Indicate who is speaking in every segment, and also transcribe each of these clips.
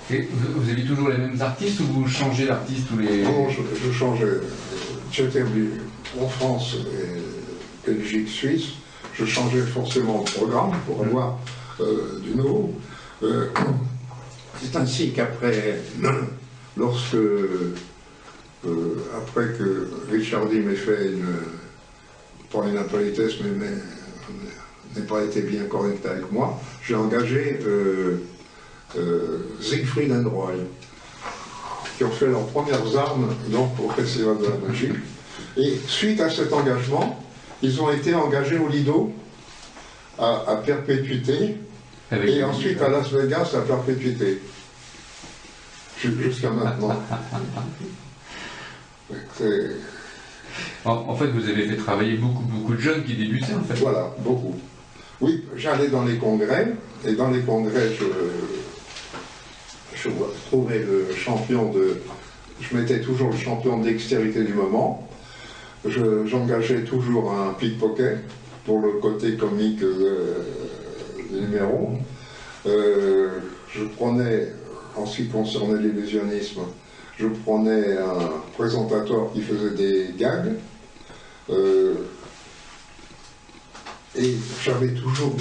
Speaker 1: Et vous avez toujours les mêmes artistes ou vous changez d'artiste tous les...
Speaker 2: Non, je changeais. J'étais en France, et Belgique, Suisse. Je changeais forcément de programme pour avoir du nouveau. C'est ainsi qu'après, après que Richardy m'ait fait pas une impolitesse, mais n'ait pas été bien correct avec moi, j'ai engagé Siegfried and Roy, qui ont fait leurs premières armes donc, au Festival de la Magie. Et suite à cet engagement, ils ont été engagés au Lido à perpétuité, et ensuite à Las Vegas à perpétuité. Jusqu'à maintenant.
Speaker 1: En fait, vous avez fait travailler beaucoup de jeunes qui débutaient, en fait.
Speaker 2: Voilà, beaucoup. Oui, j'allais dans les congrès, et dans les congrès, je trouvais le champion de... Je mettais toujours le champion de dextérité du moment. J'engageais toujours un pickpocket pour le côté comique du numéro. Je prenais, en ce qui concernait l'illusionnisme, je prenais un présentateur qui faisait des gags. Et j'avais toujours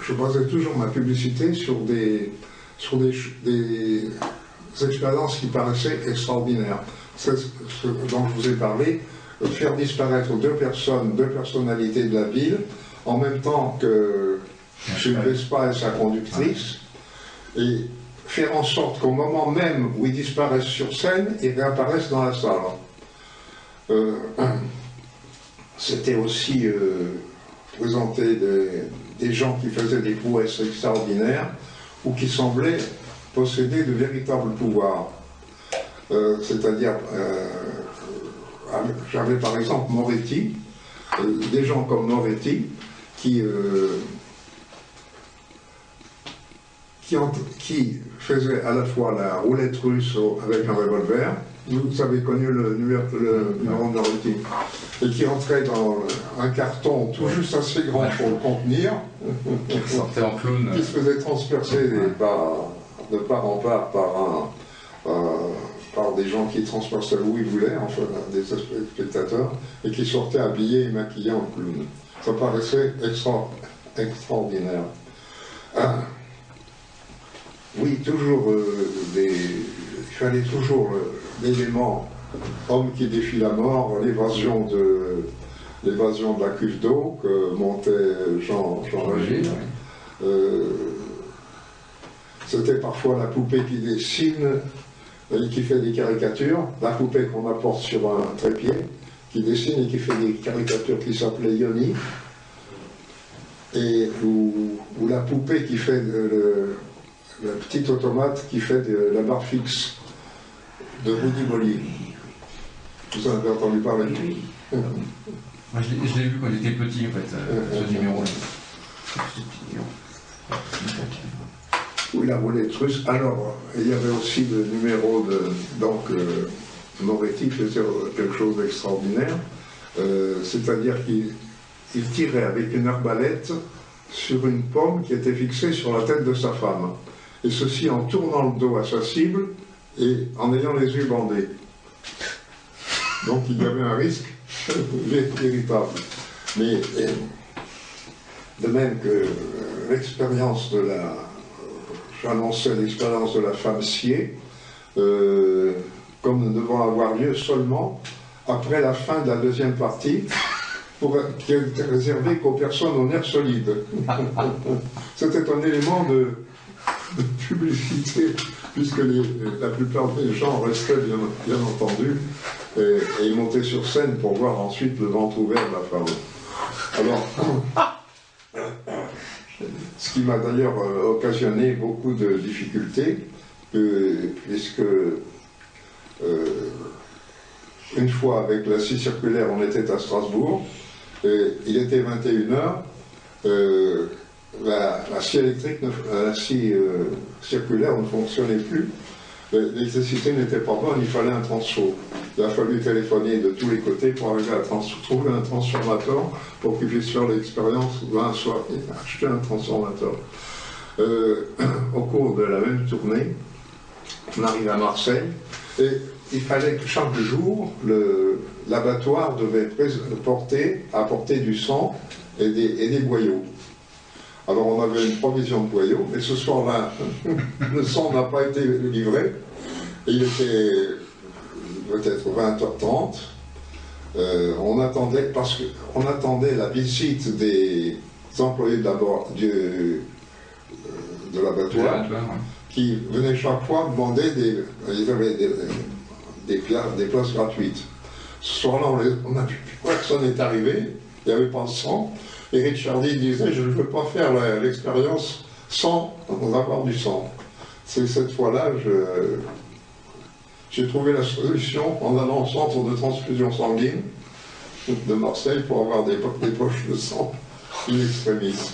Speaker 2: je basais toujours ma publicité sur des expériences qui paraissaient extraordinaires. C'est ce dont je vous ai parlé, faire disparaître deux personnalités de la ville, en même temps que une Vespa et sa conductrice, et faire en sorte qu'au moment même où ils disparaissent sur scène, ils réapparaissent dans la salle. C'était aussi présenter des gens qui faisaient des prouesses extraordinaires ou qui semblaient posséder de véritables pouvoirs. C'est-à-dire, j'avais par exemple Moretti, des gens comme Moretti qui faisaient à la fois la roulette russe avec un revolver. Vous avez connu le numéro de Moretti, et qui entrait dans un carton tout juste assez grand pour le contenir,
Speaker 1: qui sortait en clown,
Speaker 2: qui se faisait transpercer de part en part par des gens qui transperçaient où ils voulaient, enfin des spectateurs, et qui sortaient habillés et maquillés en clown. Ça paraissait extraordinaire. Oui, toujours il fallait toujours l'élément homme qui défie la mort, l'évasion de la cuve d'eau que montait Jean Régis. C'était parfois la poupée qui dessine et qui fait des caricatures, la poupée qu'on apporte sur un trépied, qui dessine et qui fait des caricatures qui s'appelaient Yoni, et ou la poupée qui fait la petite automate qui fait de la barre fixe de Rudy Molly. Vous en avez entendu parler?
Speaker 1: Oui. Moi, je l'ai vu quand j'étais petit, en fait, ce numéro-là.
Speaker 2: Oui, la roulette russe. Alors, il y avait aussi le numéro de... Donc, Moretti faisait quelque chose d'extraordinaire. C'est-à-dire qu'il tirait avec une arbalète sur une pomme qui était fixée sur la tête de sa femme. Et ceci en tournant le dos à sa cible et en ayant les yeux bandés. Donc il y avait un risque véritable. Mais de même que l'expérience de la... J'annonçais l'expérience de la femme sciée, comme nous devons avoir lieu seulement après la fin de la deuxième partie, qui était réservée qu'aux personnes aux nerfs solides. C'était un élément de publicité, puisque la plupart des gens restaient bien entendu et montaient sur scène pour voir ensuite le ventre ouvert de la femme. Alors, ce qui m'a d'ailleurs occasionné beaucoup de difficultés, puisque une fois avec la scie circulaire, on était à Strasbourg, et il était 21h, la scie électrique, la scie circulaire ne fonctionnait plus, l'électricité n'était pas bonne, il fallait un transfo. Il a fallu téléphoner de tous les côtés pour arriver à trouver un transformateur pour qu'il puisse faire l'expérience d'un soir et acheter un transformateur. Au cours de la même tournée, on arrive à Marseille, et il fallait que chaque jour, l'abattoir devait apporter du sang et des boyaux. Alors on avait une provision de boyaux, mais ce soir-là, le sang n'a pas été livré. Il était peut-être 20h30. On attendait la visite des employés de l'abattoir, qui venaient chaque fois demander ils avaient des places gratuites. Ce soir-là, on a vu que personne n'est arrivé, il n'y avait pas de sang. Et Richardy disait, je ne veux pas faire l'expérience sans avoir du sang. C'est cette fois-là, j'ai trouvé la solution en allant au centre de transfusion sanguine de Marseille pour avoir des poches de sang in extremis.